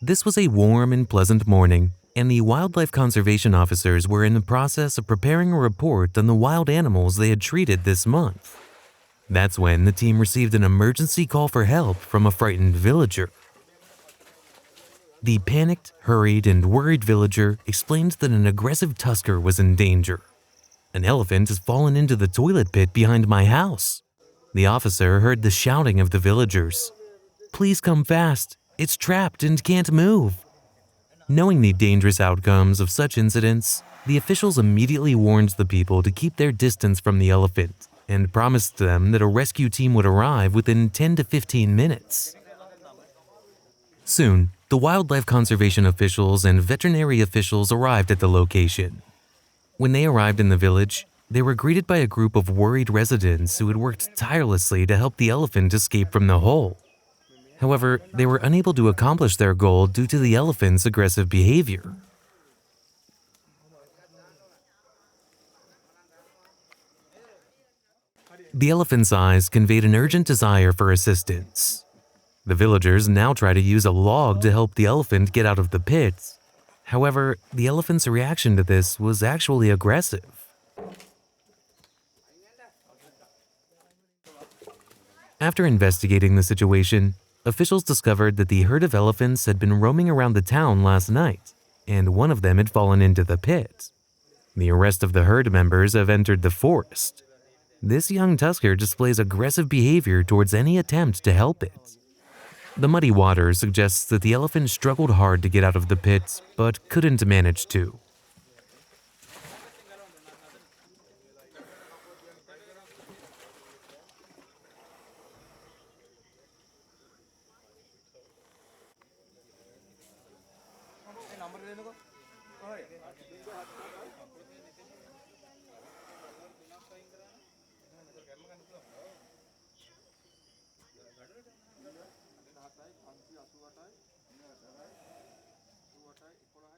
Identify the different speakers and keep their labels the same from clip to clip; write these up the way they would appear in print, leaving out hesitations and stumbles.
Speaker 1: This was a warm and pleasant morning, and the wildlife conservation officers were in the process of preparing a report on the wild animals they had treated this month. That's when the team received an emergency call for help from a frightened villager. The panicked, hurried, and worried villager explained that an aggressive tusker was in danger. "An elephant has fallen into the toilet pit behind my house." The officer heard the shouting of the villagers. "Please come fast, it's trapped and can't move." Knowing the dangerous outcomes of such incidents, the officials immediately warned the people to keep their distance from the elephant and promised them that a rescue team would arrive within 10 to 15 minutes. Soon, the wildlife conservation officials and veterinary officials arrived at the location. When they arrived in the village, they were greeted by a group of worried residents who had worked tirelessly to help the elephant escape from the hole. However, they were unable to accomplish their goal due to the elephant's aggressive behavior. The elephant's eyes conveyed an urgent desire for assistance. The villagers now try to use a log to help the elephant get out of the pit. However, the elephant's reaction to this was actually aggressive. After investigating the situation, officials discovered that the herd of elephants had been roaming around the town last night, and one of them had fallen into the pit. The rest of the herd members have entered the forest. This young tusker displays aggressive behavior towards any attempt to help it. The muddy water suggests that the elephant struggled hard to get out of the pit, but couldn't manage to.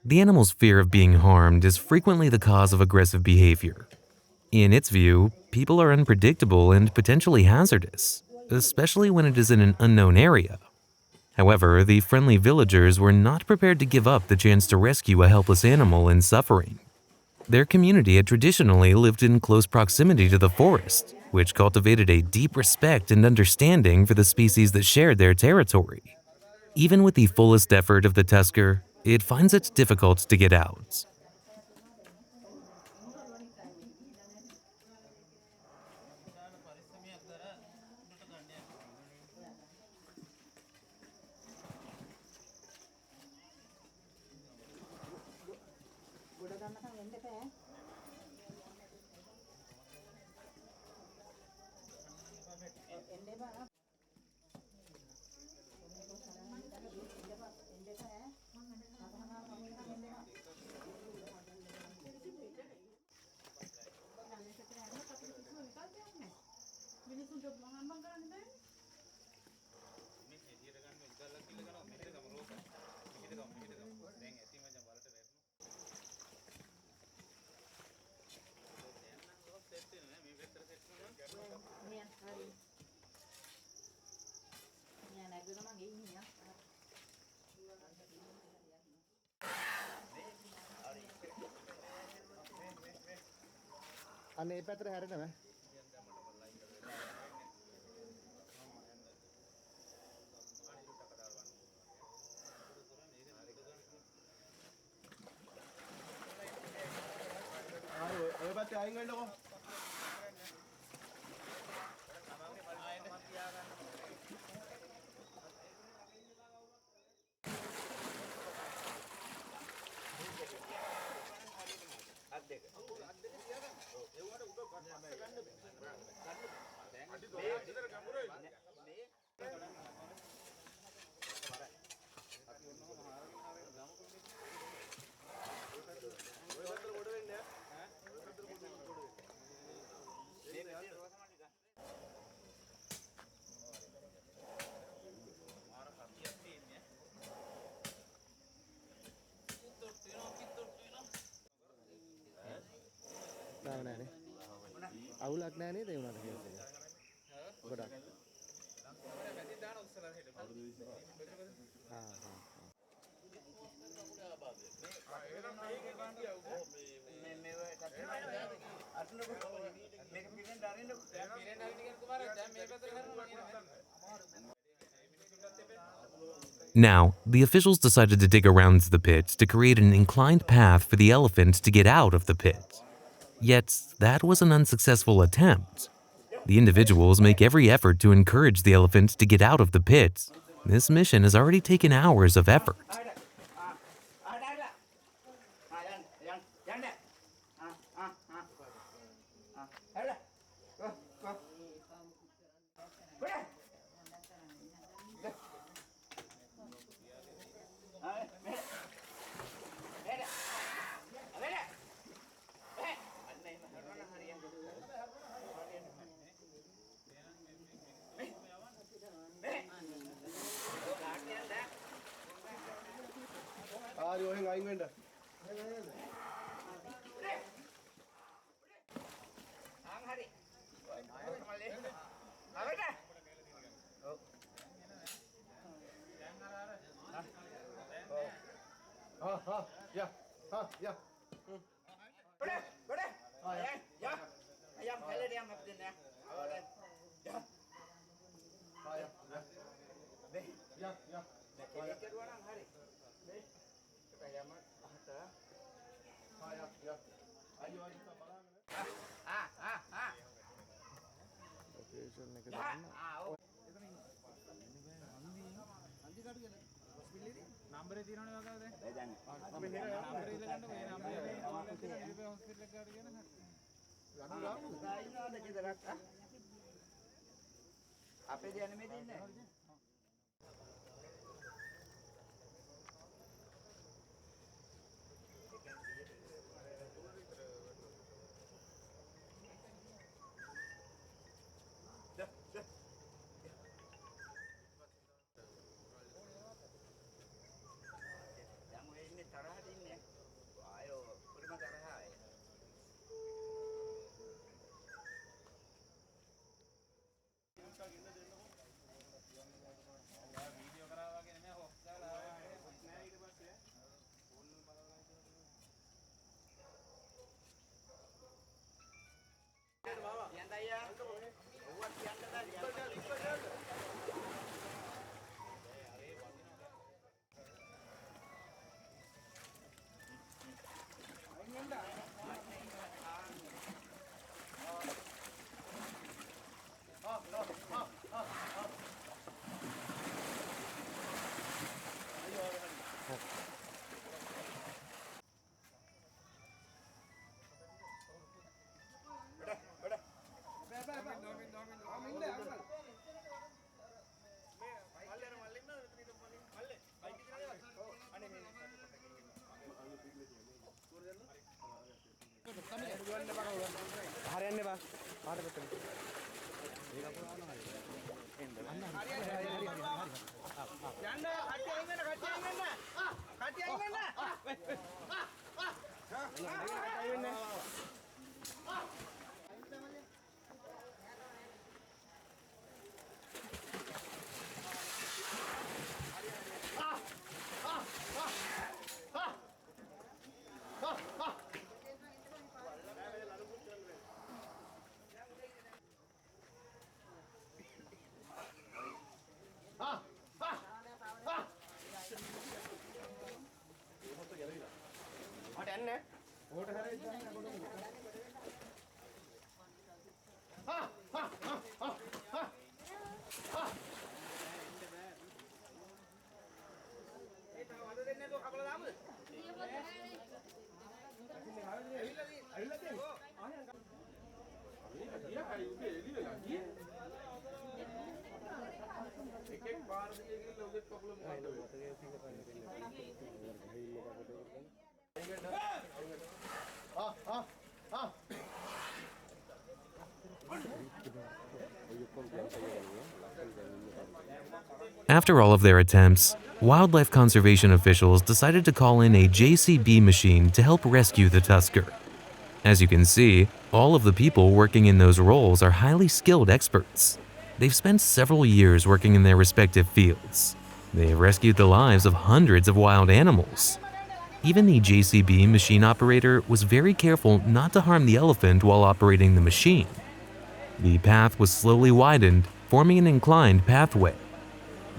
Speaker 1: The animal's fear of being harmed is frequently the cause of aggressive behavior. In its view, people are unpredictable and potentially hazardous, especially when it is in an unknown area. However, the friendly villagers were not prepared to give up the chance to rescue a helpless animal in suffering. Their community had traditionally lived in close proximity to the forest, which cultivated a deep respect and understanding for the species that shared their territory. Even with the fullest effort of the tusker, it finds it difficult to get out.
Speaker 2: අනේ පැතර හැරෙනව ඔය පැත්තේ අයින් වෙන්නකෝ අවුලක් නැහැ නේද ඒ උනාට කියලා. ගොඩක්.
Speaker 1: Now, the officials decided to dig around the pit to create an inclined path for the elephant to get out of the pit. Yet, that was an unsuccessful attempt. The individuals make every effort to encourage the elephant to get out of the pit. This mission has already taken hours of effort. After all of their attempts, wildlife conservation officials decided to call in a JCB machine to help rescue the tusker. As you can see, all of the people working in those roles are highly skilled experts. They've spent several years working in their respective fields. They have rescued the lives of hundreds of wild animals. Even the JCB machine operator was very careful not to harm the elephant while operating the machine. The path was slowly widened, forming an inclined pathway.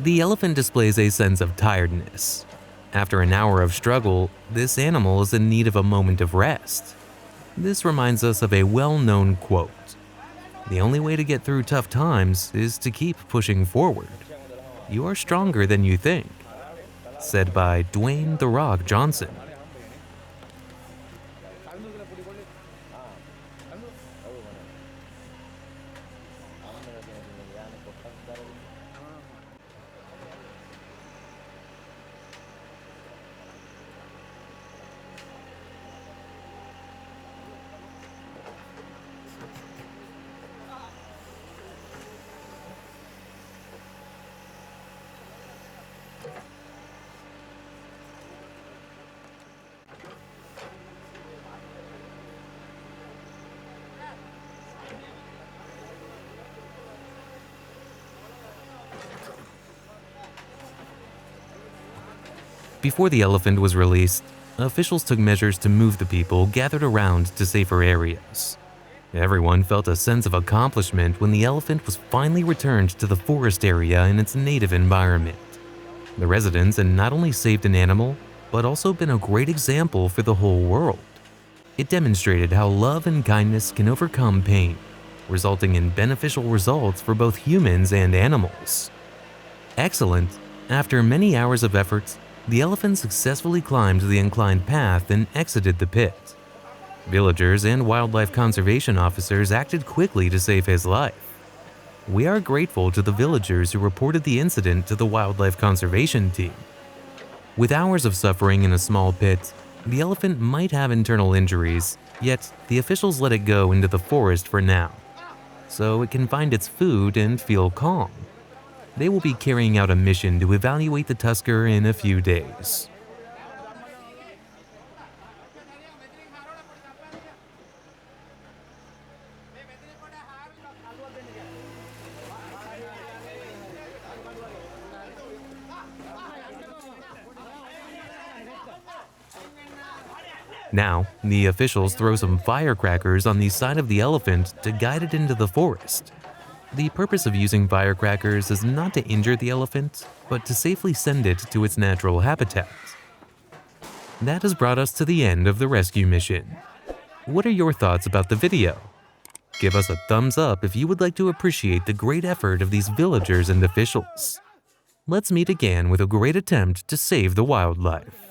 Speaker 1: The elephant displays a sense of tiredness. After an hour of struggle, this animal is in need of a moment of rest. This reminds us of a well-known quote: "The only way to get through tough times is to keep pushing forward. You are stronger than you think," said by Dwayne "The Rock" Johnson. Before the elephant was released, officials took measures to move the people gathered around to safer areas. Everyone felt a sense of accomplishment when the elephant was finally returned to the forest area in its native environment. The residents had not only saved an animal, but also been a great example for the whole world. It demonstrated how love and kindness can overcome pain, resulting in beneficial results for both humans and animals. Excellent! After many hours of effort, the elephant successfully climbed the inclined path and exited the pit. Villagers and wildlife conservation officers acted quickly to save his life. We are grateful to the villagers who reported the incident to the wildlife conservation team. With hours of suffering in a small pit, the elephant might have internal injuries, yet the officials let it go into the forest for now, so it can find its food and feel calm. They will be carrying out a mission to evaluate the tusker in a few days. Now, the officials throw some firecrackers on the side of the elephant to guide it into the forest. The purpose of using firecrackers is not to injure the elephant, but to safely send it to its natural habitat. That has brought us to the end of the rescue mission. What are your thoughts about the video? Give us a thumbs up if you would like to appreciate the great effort of these villagers and officials. Let's meet again with a great attempt to save the wildlife.